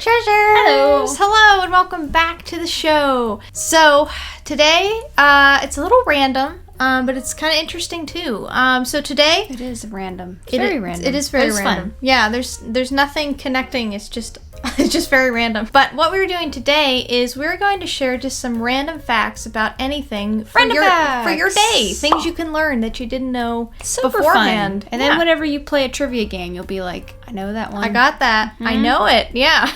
treasures! Hello, and welcome back to the show. So, today, it's a little random, but it's kind of interesting too. So today... It is random. It's very random. It is very random. Fun. Yeah, there's nothing connecting, it's just very random. But what we're doing today is we're going to share just some random facts about anything for your day. Things you can learn that you didn't know beforehand. Fun. And then whenever you play a trivia game, you'll be like, I know that one. I got that. Mm-hmm. I know it. Yeah.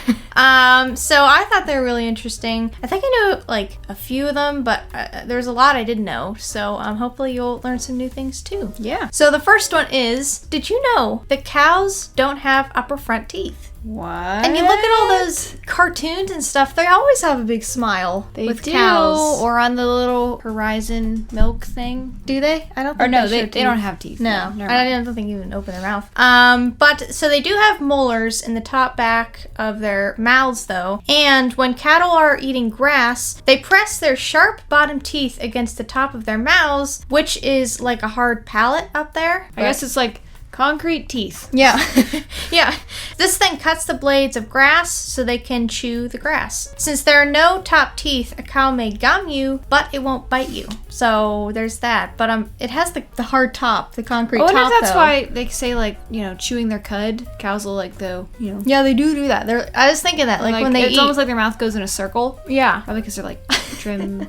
So I thought they were really interesting. I think I know like a few of them, but there's a lot I didn't know. So hopefully you'll learn some new things too. Yeah. So the first one is, did you know that cows don't have upper front teeth? What? And you look at all those cartoons and stuff, they always have a big smile with cows. Or on the little Horizon milk thing. Do they? I don't think they don't have teeth. No. I don't think you even open their mouth. But so they do have molars in the top back of their mouths though. And when cattle are eating grass, they press their sharp bottom teeth against the top of their mouths, which is like a hard palate up there. I guess it's like concrete teeth. Yeah. Yeah. This thing cuts the blades of grass so they can chew the grass. Since there are no top teeth, a cow may gum you, but it won't bite you. So there's that. But it has the hard top, the concrete top. I wonder if that's why they say like, chewing their cud. Cows will like Yeah, they do that. I was thinking that like when they it's almost like their mouth goes in a circle. Yeah. Probably because they're like trim,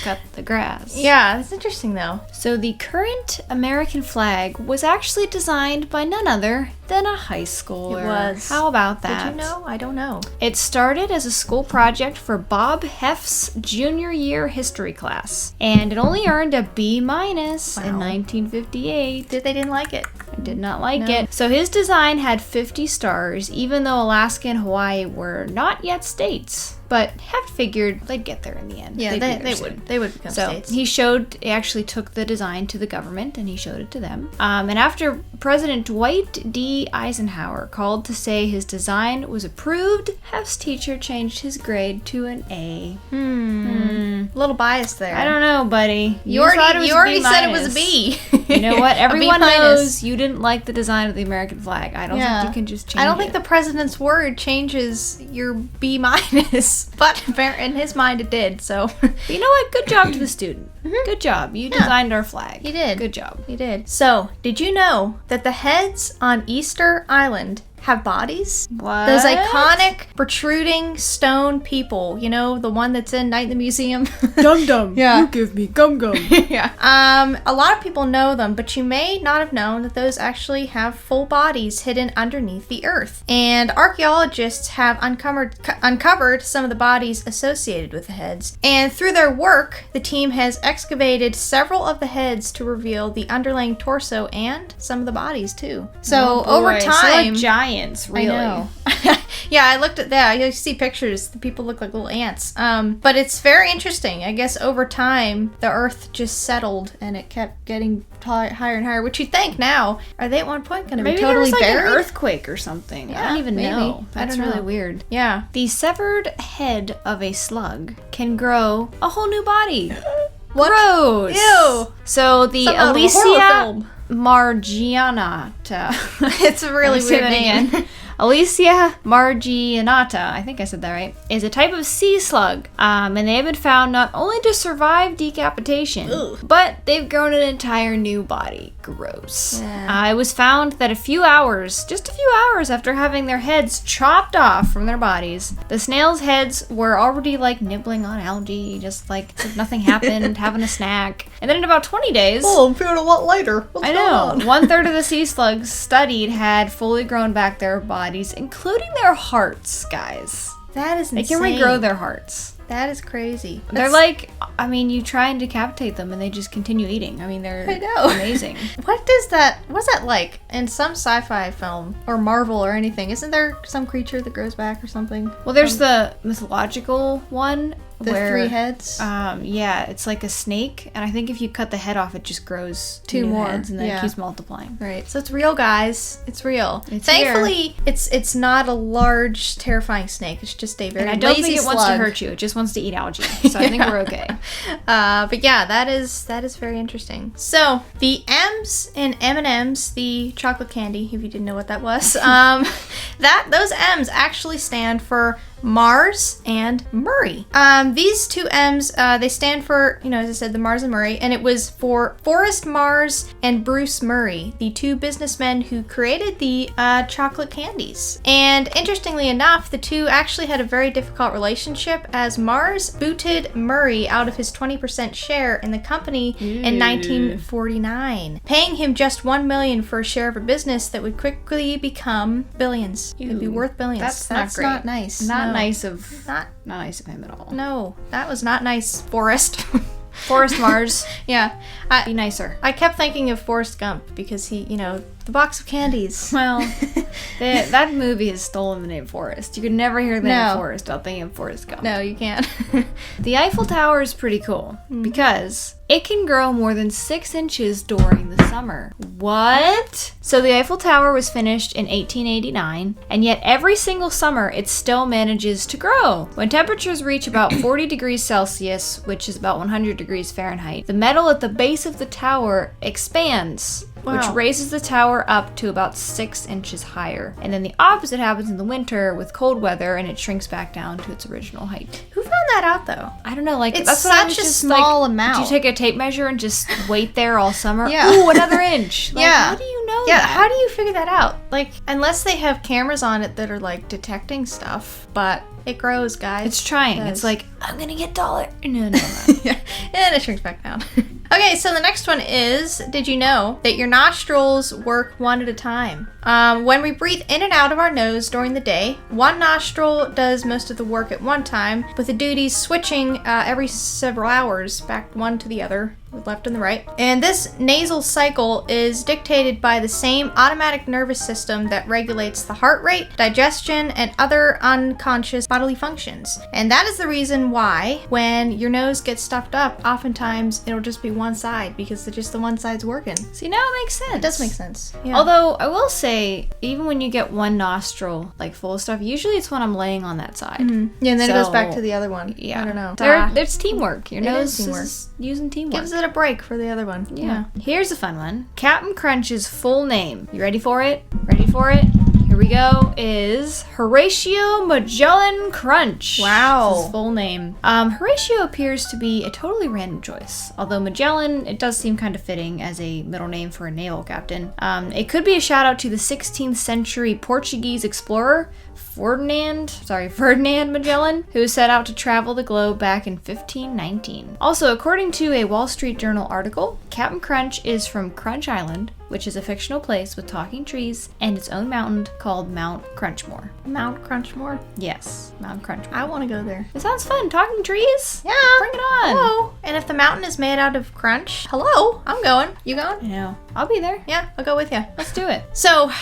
cut the grass. Yeah, that's interesting though. So the current American flag was actually designed by none other than a high schooler. It was. How about that? Did you know? I don't know. It started as a school project for Bob Heff's junior year history class, and it only earned a B- in 1958. They didn't like it. I did not like it. So his design had 50 stars, even though Alaska and Hawaii were not yet states. But Heff figured they'd get there in the end. Yeah, they would become states. He actually took the design to the government and he showed it to them. And after President Dwight D. Eisenhower called to say his design was approved, Heff's teacher changed his grade to an A. A little biased there. I don't know, buddy. You already said it was a B. You know what? Everyone knows you didn't like the design of the American flag. I don't think you can just change it. I don't think the president's word changes your B-. But in his mind it did, so. But you know what? Good job to the student. Mm-hmm. Good job. You designed our flag. He did. Good job. He did. So, did you know that the heads on Easter Island have bodies? What? Those iconic protruding stone people. You know, the one that's in Night in the Museum. Dum Dum. Yeah. You give me gum gum. Yeah. A lot of people know them, but you may not have known that those actually have full bodies hidden underneath the earth. And archaeologists have uncovered some of the bodies associated with the heads. And through their work, the team has excavated several of the heads to reveal the underlying torso and some of the bodies too. So over time, so like giants, really. I know. Yeah, I looked at that. You see pictures. The people look like little ants. But it's very interesting. I guess over time, the Earth just settled and it kept getting higher and higher. Which you think now, are they at one point going to be totally like buried? An earthquake or something. Yeah, I don't even know. That's really know. weird. Yeah. The severed head of a slug can grow a whole new body. What? Gross. Ew. So the Elysia Marginata. It's a really weird name. Elysia Marginata, I think I said that right, is a type of sea slug, and they have been found not only to survive decapitation, but they've grown an entire new body. Gross. Yeah. It was found that just a few hours after having their heads chopped off from their bodies, the snails' heads were already like nibbling on algae, just like nothing happened, having a snack. And then in about 20 days... Oh, I'm feeling a lot lighter. What's going on? 1/3 of the sea slugs studied had fully grown back their bodies, including their hearts, guys. That is insane. They can regrow their hearts. That is crazy. They're like, you try and decapitate them and they just continue eating. They're amazing. What's that like in some sci-fi film or Marvel or anything? Isn't there some creature that grows back or something? Well, there's the mythological one The where, 3 heads? Yeah, it's like a snake, and I think if you cut the head off, it just grows 2 new more heads, and then it keeps multiplying. Right. So it's real, guys. It's real. It's Thankfully, it's not a large, terrifying snake. It's just a very And I don't lazy think it slug. wants to hurt you. It just wants to eat algae. So I think we're okay. But yeah, that is very interesting. So the M's in M&M's, the chocolate candy, if you didn't know what that was, those M's actually stand for Mars and Murray. These 2 M's, they stand for, as I said, the Mars and Murray, and it was for Forrest Mars and Bruce Murray, the 2 businessmen who created the chocolate candies. And interestingly enough, the 2 actually had a very difficult relationship, as Mars booted Murray out of his 20% share in the company in 1949, paying him just $1 million for a share of a business that would quickly become billions. It'd be worth billions. That's not great. Not nice. Not No. not nice of him at all. No, that was not nice, Forrest. Forrest Mars. Yeah. Be nicer. I kept thinking of Forrest Gump because he, the box of candies. Well, that movie has stolen the name Forrest. You could never hear the name Forrest without thinking of Forrest Gump. No, you can't. The Eiffel Tower is pretty cool because it can grow more than 6 inches during the summer. What? So the Eiffel Tower was finished in 1889, and yet every single summer it still manages to grow. When temperatures reach about 40 degrees Celsius, which is about 100 degrees Fahrenheit, the metal at the base of the tower expands, which raises the tower up to about 6 inches higher. And then the opposite happens in the winter with cold weather, and it shrinks back down to its original height. Who found that out, though? I don't know, It's that's what I was such a just small like, amount. Do you take a tape measure and just wait there all summer? Yeah. Ooh, another inch. Yeah. How do you know Yeah, that? how do you figure that out? Unless they have cameras on it that are, detecting stuff, but it grows, guys. It's trying. It It's does. like, I'm gonna get taller. No. Yeah, and it shrinks back down. Okay, so the next one is, did you know that your nostrils work one at a time? When we breathe in and out of our nose during the day, one nostril does most of the work at one time, with the duties switching every several hours back one to the other, with left and the right. And this nasal cycle is dictated by the same automatic nervous system that regulates the heart rate, digestion, and other unconscious bodily functions. And that is the reason why when your nose gets stuffed up, oftentimes it'll just be one side because just the one side's working. See, now it makes sense. It does make sense. Yeah. Although, I will say, even when you get one nostril, full of stuff, usually it's when I'm laying on that side. Yeah, and then it goes back So, to the other one. Yeah. I don't know. There's teamwork. Your It nose is teamwork. is using teamwork. Gives it a break for the other one. Yeah. Here's a fun one. Captain Crunch's full name. You ready for it? Ready for it? Here we go. Is Horatio Magellan Crunch. Wow. That's his full name. Horatio appears to be a totally random choice. Although Magellan, it does seem kind of fitting as a middle name for a naval captain. It could be a shout out to the 16th century Portuguese explorer Ferdinand Magellan, who set out to travel the globe back in 1519. Also, according to a Wall Street Journal article, Captain Crunch is from Crunch Island, which is a fictional place with talking trees and its own mountain called Mount Crunchmore. Mount Crunchmore. Yes, Mount Crunchmore. I want to go there. It sounds fun. Talking trees? Yeah. Bring it on. Hello. And if the mountain is made out of crunch, hello, I'm going. You going? I know. I'll be there. Yeah, I'll go with you. Let's do it. So,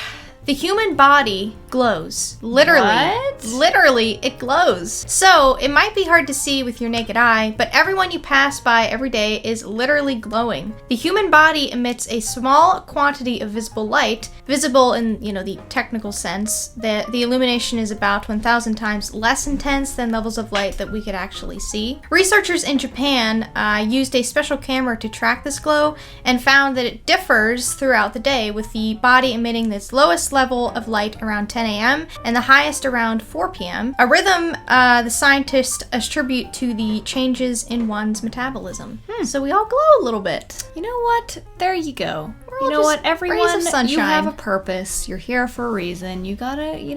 the human body glows. Literally. What? Literally, it glows. So, it might be hard to see with your naked eye, but everyone you pass by every day is literally glowing. The human body emits a small quantity of visible light, visible in, the technical sense. The illumination is about 1,000 times less intense than levels of light that we could actually see. Researchers in Japan used a special camera to track this glow and found that it differs throughout the day, with the body emitting its lowest level of light around 10 a.m. and the highest around 4 p.m. A rhythm the scientists attribute to the changes in one's metabolism. So we all glow a little bit. You know what? There you go. We're all You know just what? rays of Everyone, sunshine. you have a purpose. You're here for a reason. You gotta, you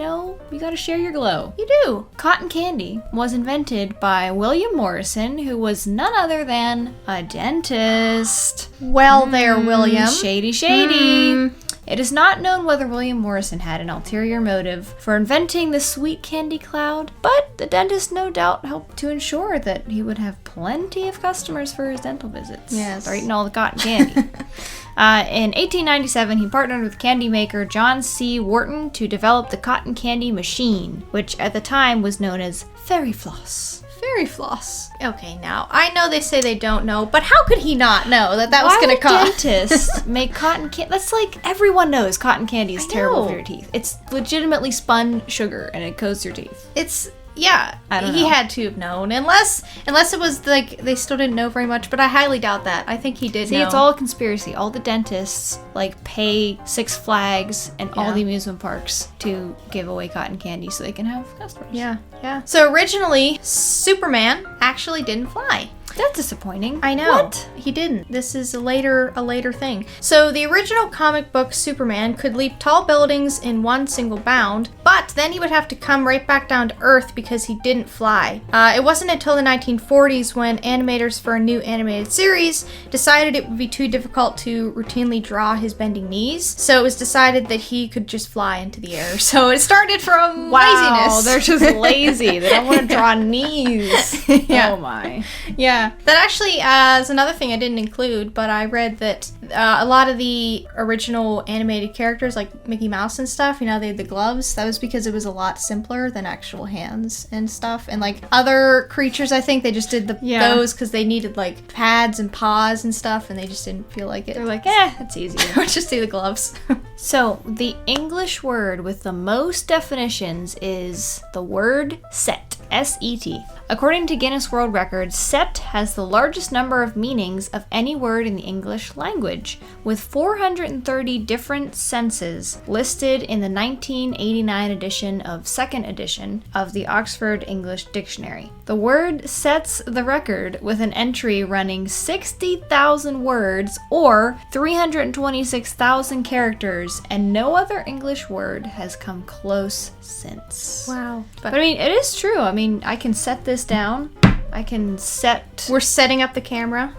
gotta share your glow. You do. Cotton candy was invented by William Morrison, who was none other than a dentist. Well there, William. Shady. It is not known whether William Morrison had an ulterior motive for inventing the sweet candy cloud, but the dentist no doubt helped to ensure that he would have plenty of customers for his dental visits. Yes. They're eating all the cotton candy. In 1897, he partnered with candy maker John C. Wharton to develop the cotton candy machine, which at the time was known as Fairy Floss. Fairy floss. Okay, now, I know they say they don't know, but how could he not know that was Why going to would cause... dentists make cotton candy? That's like, everyone knows cotton candy is I terrible know. for your teeth. It's legitimately spun sugar, and it coats your teeth. It's... Yeah, I don't he know. had to have known. Unless it was like they still didn't know very much, but I highly doubt that. I think he did know. See, it's all a conspiracy. All the dentists, like, pay Six Flags and all Yeah. the amusement parks to give away cotton candy so they can have customers. Yeah, yeah. So originally, Superman actually didn't fly. That's disappointing. I know. What? He didn't. This is a later thing. So the original comic book Superman could leap tall buildings in one single bound, but then he would have to come right back down to Earth because he didn't fly. It wasn't until the 1940s when animators for a new animated series decided it would be too difficult to routinely draw his bending knees, so it was decided that he could just fly into the air. So it started from laziness. They're just lazy. They don't want to draw knees. Yeah. Oh my. Yeah, that actually is another thing I didn't include, but I read that a lot of the original animated characters, like Mickey Mouse and stuff, they had the gloves. That was because it was a lot simpler than actual hands and stuff. And like other creatures, I think they just did those because they needed like pads and paws and stuff, and they just didn't feel like it. They're like, it's easy. Just do the gloves. So, the English word with the most definitions is the word set. S-E-T. According to Guinness World Records, set has the largest number of meanings of any word in the English language, with 430 different senses listed in the 1989 edition of 2nd edition of the Oxford English Dictionary. The word sets the record with an entry running 60,000 words or 326,000 characters, and no other English word has come close since. Wow. But I mean, it is true. I mean, I can set this down. I can set... We're setting up the camera.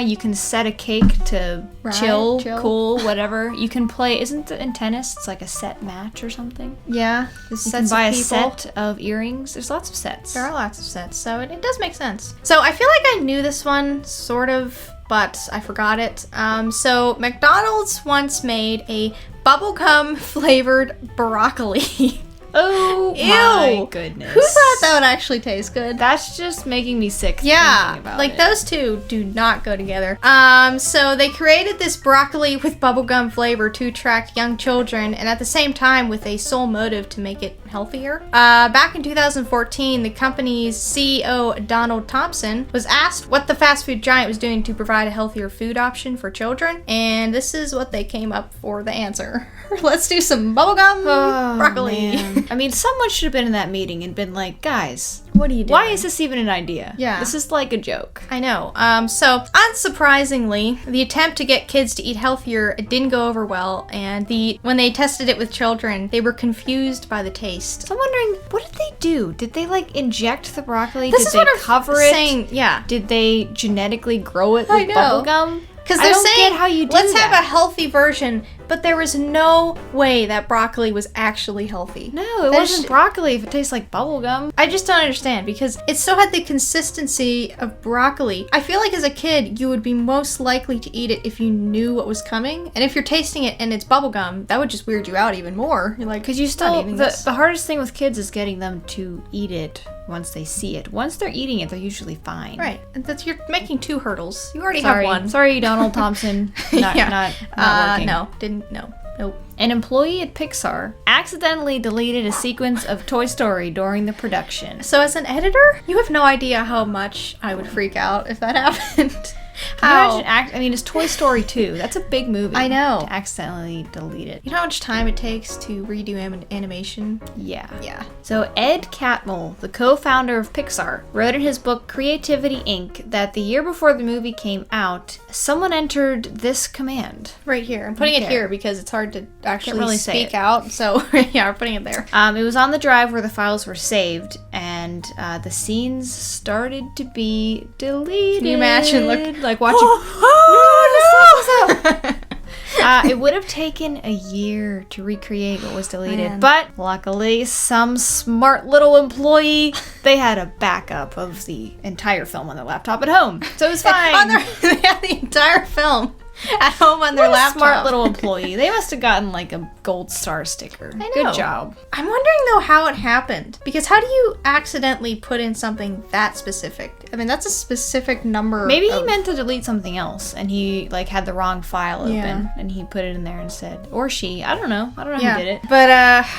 You can set a cake to chill, cool, whatever. You can play... Isn't it in tennis? It's like a set match or something. Yeah. You can buy a set of earrings. There's lots of sets. There are lots of sets, so it does make sense. So I feel like I knew this one, sort of, but I forgot it. So McDonald's once made a bubblegum flavored broccoli. Oh Ew. my goodness. Who thought that would actually taste good? That's just making me sick thinking about like it. those two do not go together. So they created this broccoli with bubblegum flavor to attract young children, and at the same time with a sole motive to make it healthier. Back in 2014, the company's CEO, Donald Thompson, was asked what the fast food giant was doing to provide a healthier food option for children, and this is what they came up for the answer. Let's do some bubblegum broccoli. Man. I mean, someone should have been in that meeting and been like, guys, What are you doing? why is this even an idea? Yeah. This is like a joke. I know. So unsurprisingly, the attempt to get kids to eat healthier didn't go over well, and when they tested it with children, they were confused by the taste. So I'm wondering, what did they do? Did they like inject the broccoli? This did is they what I'm cover it? saying. Yeah. Did they genetically grow it I with know. bubble gum? Because I they're don't saying, get how you do let's that. have a healthy version, but there was no way that broccoli was actually healthy. No, it There's- wasn't broccoli if it tastes like bubble gum. I just don't understand, because it still had the consistency of broccoli. I feel like as a kid, you would be most likely to eat it if you knew what was coming. And if you're tasting it and it's bubblegum, that would just weird you out even more. You're like, Because you "I'm still, not eating this." the hardest thing with kids is getting them to eat it once they see it. Once they're eating it, they're usually fine. Right. And you're making two hurdles. You already Sorry. have one. Sorry, Donald Thompson. Not working. Nope. An employee at Pixar accidentally deleted a sequence of Toy Story during the production. So as an editor, you have no idea how much I would freak out if that happened. Imagine, I mean, it's Toy Story 2. That's a big movie. I know. To accidentally delete it. You know how much time it takes to redo animation? Yeah. Yeah. So Ed Catmull, the co-founder of Pixar, wrote in his book Creativity Inc. that the year before the movie came out, someone entered this command. Right here. I'm putting Right it there. here because it's hard to actually really say speak it. out. So yeah, we're putting it there. It was on the drive where the files were saved, and the scenes started to be deleted. Can you imagine? Like watching. It would have taken a year to recreate what was deleted, Man. but luckily, some smart little employee, they had a backup of the entire film on their laptop at home, so it was fine. They had the entire film. at home on their What a laptop. smart little employee. They must have gotten like a gold star sticker. I know. Good job. I'm wondering though how it happened, because how do you accidentally put in something that specific? I mean, that's a specific number. Maybe he meant to delete something else, and he like had the wrong file open, Yeah. and he put it in there instead. Or she. I don't know who did it. But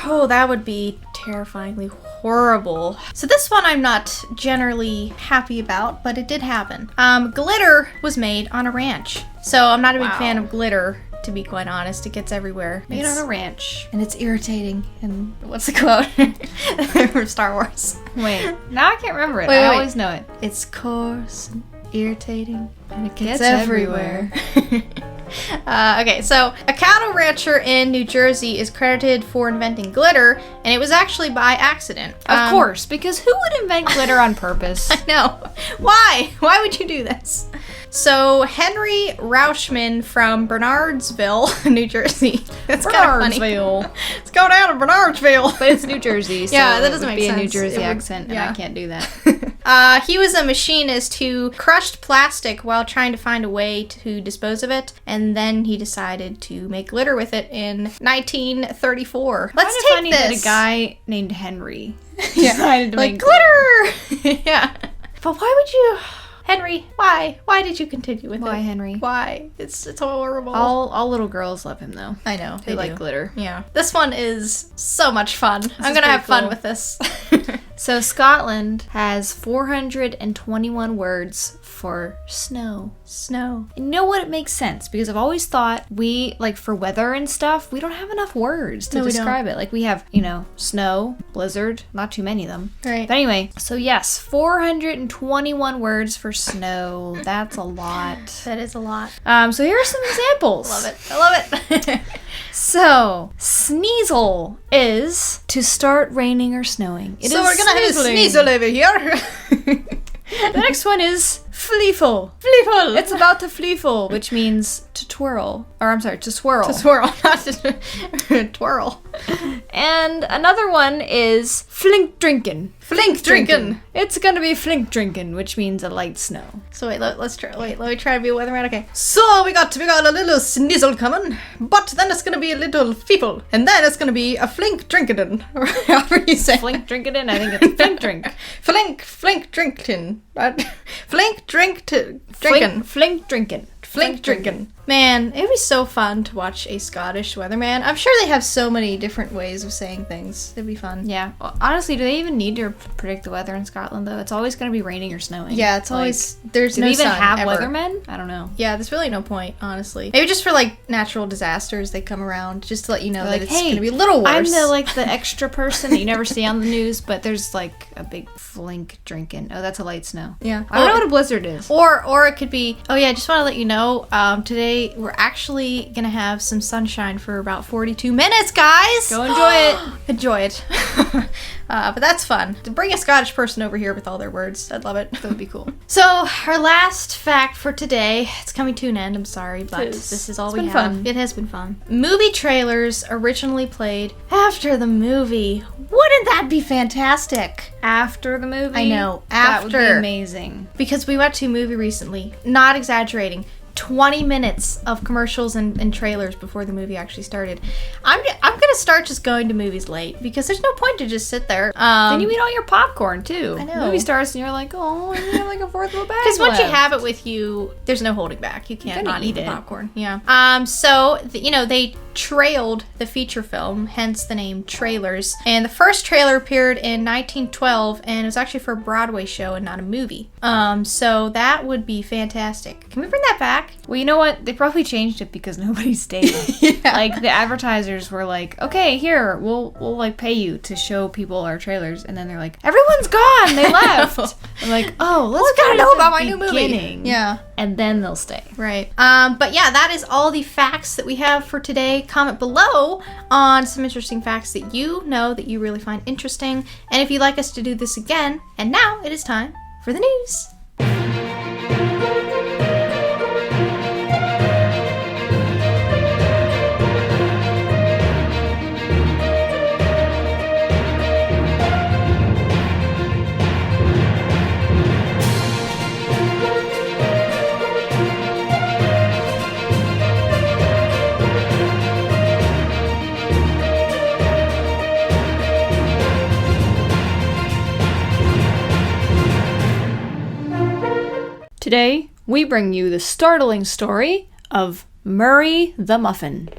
oh, that would be terrifyingly horrible. So this one I'm not generally happy about, but it did happen. Glitter was made on a ranch. So I'm not a big fan of glitter, to be quite honest. It gets everywhere. Made on a ranch. And it's irritating. And what's the quote from Star Wars? Wait, now I can't remember it. Wait, I wait. always know it. It's coarse and irritating, and it gets Gets everywhere. Okay, so a cattle rancher in New Jersey is credited for inventing glitter, and it was actually by accident. Of course, because who would invent glitter on purpose? No. Why? Why would you do this? So Henry Rauschman from Bernardsville, New Jersey. That's kind of funny. Bernardsville. Let's go down to Bernardsville. But it's New Jersey, so Yeah, that doesn't it would make be a New sense. Jersey It would- accent, and yeah. I can't do that. He was a machinist who crushed plastic while trying to find a way to dispose of it, and then he decided to make glitter with it in 1934. Let's Kinda take funny this. that a guy named Henry Yeah. decided to like make glitter. Yeah. But why would you, Henry? Why? Why did you continue with it? Why, Henry? Why? It's horrible. All little girls love him though. I know. They like glitter. Yeah. This one is so much fun. I'm is gonna have pretty fun cool. with this. So Scotland has 421 words for snow. Snow. And you know what? It makes sense because I've always thought we, like for weather and stuff, we don't have enough words to No, we don't. describe it. Like we have, snow, blizzard, not too many of them. Right. But anyway, so yes, 421 words for snow. That's a lot. That is a lot. So here are some examples. Love it. I love it. So, sneasel is to start raining or snowing. It So is we're gonna have a sneezling. sneasel over here. The next one is fleeful. Fleeful. It's about to fleeful, which means to twirl. Or I'm sorry, to swirl. to swirl, not to twirl. And another one is flink drinkin'. Flink drinkin'. It's gonna be flink drinkin', which means a light snow. So wait, let's try. Wait, let me try to be a weatherman. Okay. So we got a little snizzle coming, but then it's gonna be a little feeble, and then it's gonna be a flink drinkin', or however you say. Flink drinkin', I think it's flink drink. flink drinkin'. Flink drinkin'. Flink drinkin'. Flink drinkin'. Man, it'd be so fun to watch a Scottish weatherman. I'm sure they have so many different ways of saying things. It'd be fun. Yeah. Well, honestly, do they even need to predict the weather in Scotland, though? It's always going to be raining or snowing. Yeah, it's always there's Do no they even sun have ever. weathermen? I don't know. Yeah, there's really no point, honestly. Maybe just for like natural disasters, they come around just to let you know They're that like, it's hey, gonna be a little I'm worse. the extra person that you never see on the news, but there's like a big flink drinking. Oh, that's a light snow. Yeah. I don't know what a blizzard is. Or it could be, oh yeah, just want to let you know, today we're actually gonna have some sunshine for about 42 minutes, guys. Go enjoy it. Enjoy it. But that's fun. To bring a Scottish person over here with all their words, I'd love it. That would be cool. So, our last fact for today, it's coming to an end, I'm sorry, but It is. this is all It's we been have. fun. It has been fun. Movie trailers originally played after the movie. Wouldn't that be fantastic? After the movie? I know, That would be after. amazing. Because we went to a movie recently, not exaggerating, 20 minutes of commercials and trailers before the movie actually started. I'm gonna start just going to movies late because there's no point to just sit there. Then you eat all your popcorn, too. I know. Movie starts and you're like, oh, I only have like a fourth of a bag Because once you left. have it with you, there's no holding back. You can't gonna not eat eat the it. popcorn. Yeah. So they trailed the feature film, hence the name trailers. And the first trailer appeared in 1912, and it was actually for a Broadway show and not a movie. So that would be fantastic. Can we bring that back? Well, you know what? They probably changed it because nobody stayed. Yeah. Like, the advertisers were like, okay, here, we'll like pay you to show people our trailers. And then they're like, everyone's gone. They left. I'm like, oh, let's gotta put it know at the about my new movie. beginning. Yeah. And then they'll stay. Right. But yeah, that is all the facts that we have for today. Comment below on some interesting facts that you know that you really find interesting. And if you'd like us to do this again. And now it is time for the news. Today, we bring you the startling story of Murray the Muffin.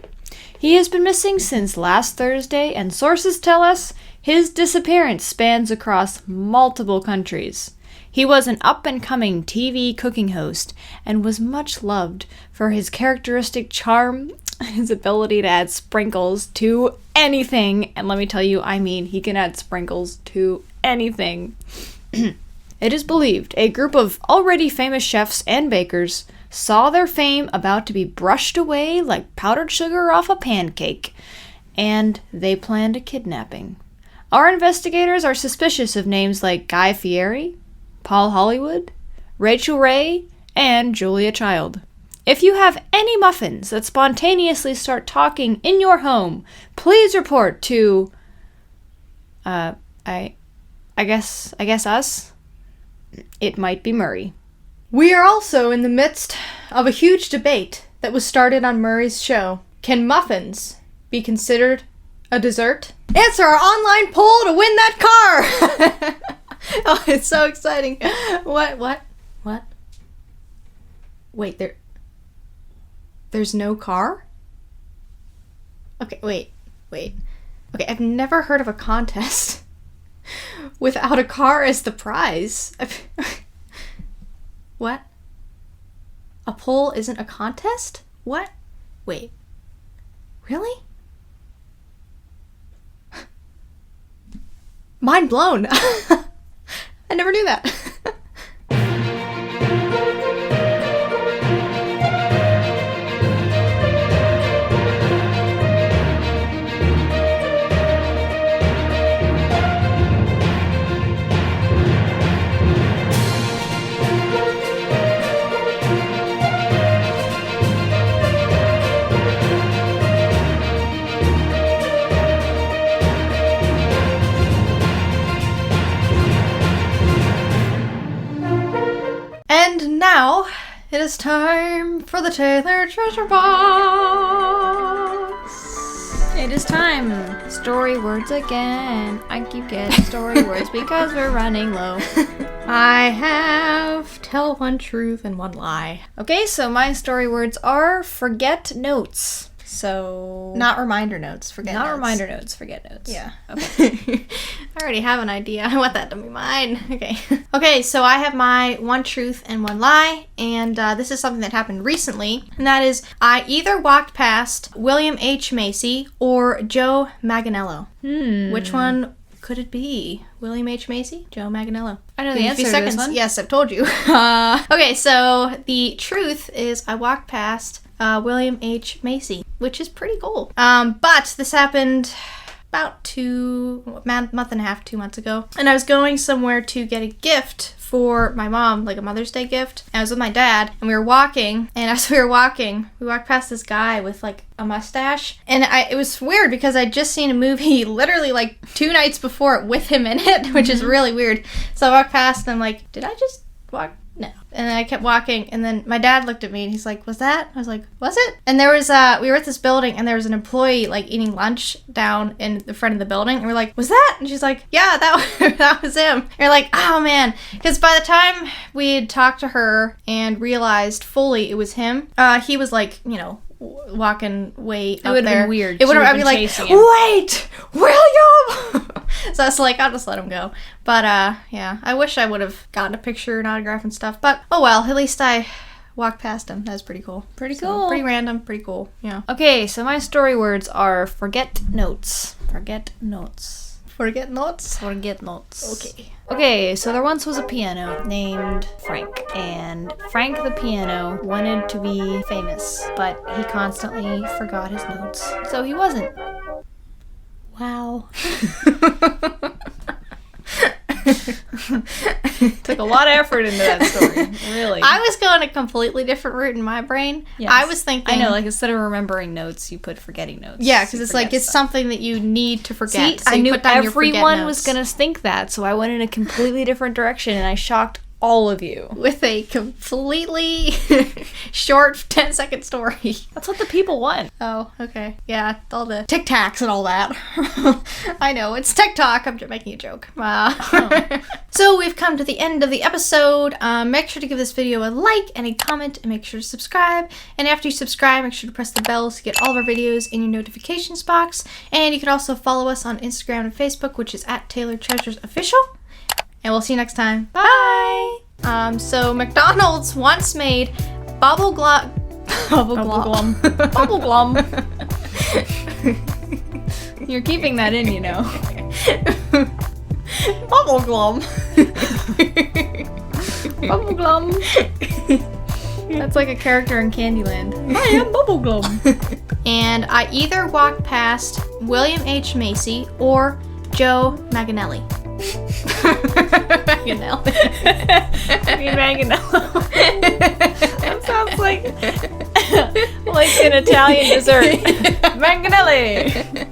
He has been missing since last Thursday, and sources tell us his disappearance spans across multiple countries. He was an up-and-coming TV cooking host and was much loved for his characteristic charm, his ability to add sprinkles to anything. And let me tell you, I mean, he can add sprinkles to anything. It is believed a group of already famous chefs and bakers saw their fame about to be brushed away like powdered sugar off a pancake, and they planned a kidnapping. Our investigators are suspicious of names like Guy Fieri, Paul Hollywood, Rachel Ray, and Julia Child. If you have any muffins that spontaneously start talking in your home, please report to, I guess us. It might be Murray. We are also in the midst of a huge debate that was started on Murray's show. Can muffins be considered a dessert? Answer our online poll to win that car! Oh, it's so exciting. What? Wait, there's no car? Okay, wait. Okay, I've never heard of a contest without a car as the prize. What? A poll isn't a contest? What? Wait. Really? Mind blown. I never knew that. And now, it is time for the Taylor Treasure Box! It is time. Story words again. I keep getting story words because we're running low. I have tell one truth and one lie. Okay, so my story words are forget notes. So... Not reminder notes, forget notes. Not reminder notes, forget notes. Yeah. Okay. I already have an idea. I want that to be mine. Okay. Okay, so I have my one truth and one lie, and this is something that happened recently, and that is I either walked past William H. Macy or Joe Manganiello. Which one could it be? William H. Macy? Joe Manganiello? I know the answer to this one. Yes, I've told you. Okay, so the truth is I walked past William H. Macy, which is pretty cool. But this happened about 2 month and a half, 2 months ago. And I was going somewhere to get a gift for my mom, like a Mother's Day gift. And I was with my dad, and we were walking. And as we were walking, we walked past this guy with like a mustache. And it was weird because I'd just seen a movie literally like 2 nights before with him in it, which is really weird. So I walked past and I'm like, did I just walk? No. And then I kept walking, and then my dad looked at me and he's like, was that? I was like, was it? And there was we were at this building, and there was an employee like eating lunch down in the front of the building, and we're like, was that? And she's like, yeah, that was him. And we're like, oh man, because by the time we had talked to her and realized fully it was him, he was like, you know, walking way up there. It would have been weird. It would have been like, wait, William! So I was like, I'll just let him go. But yeah, I wish I would have gotten a picture and autograph and stuff. But oh well, at least I walked past him. That was pretty cool. Pretty cool. Pretty random, pretty cool. Yeah. Okay, so my story words are forget notes. Forget notes. Forget notes? Forget notes. Okay. Okay, so there once was a piano named Frank, and Frank the piano wanted to be famous, but he constantly forgot his notes, so he wasn't. Wow. Took a lot of effort into that story, really. I was going a completely different route in my brain. Yes. I was thinking... I know, like instead of remembering notes, you put forgetting notes. Yeah, because it's like, it's something that you need to forget. See, so I knew put down everyone your was going to think that, so I went in a completely different direction, and I shocked all of you. With a completely short 10-second story. That's what the people want. Oh, okay. Yeah, all the tic-tacs and all that. I know, it's TikTok. I'm just making a joke. So we've come to the end of the episode. Make sure to give this video a like and a comment, and make sure to subscribe. And after you subscribe, make sure to press the bell to get all of our videos in your notifications box. And you can also follow us on Instagram and Facebook, which is at Taylor Treasures Official. And we'll see you next time. Bye! So McDonald's once made bubble glum. You're keeping that in, you know. Bubble glum. Bubble glum. That's like a character in Candyland. I am Bubble glum. And I either walked past William H. Macy or Joe Manganiello. Manganiello. That sounds like an Italian dessert. Manganiello.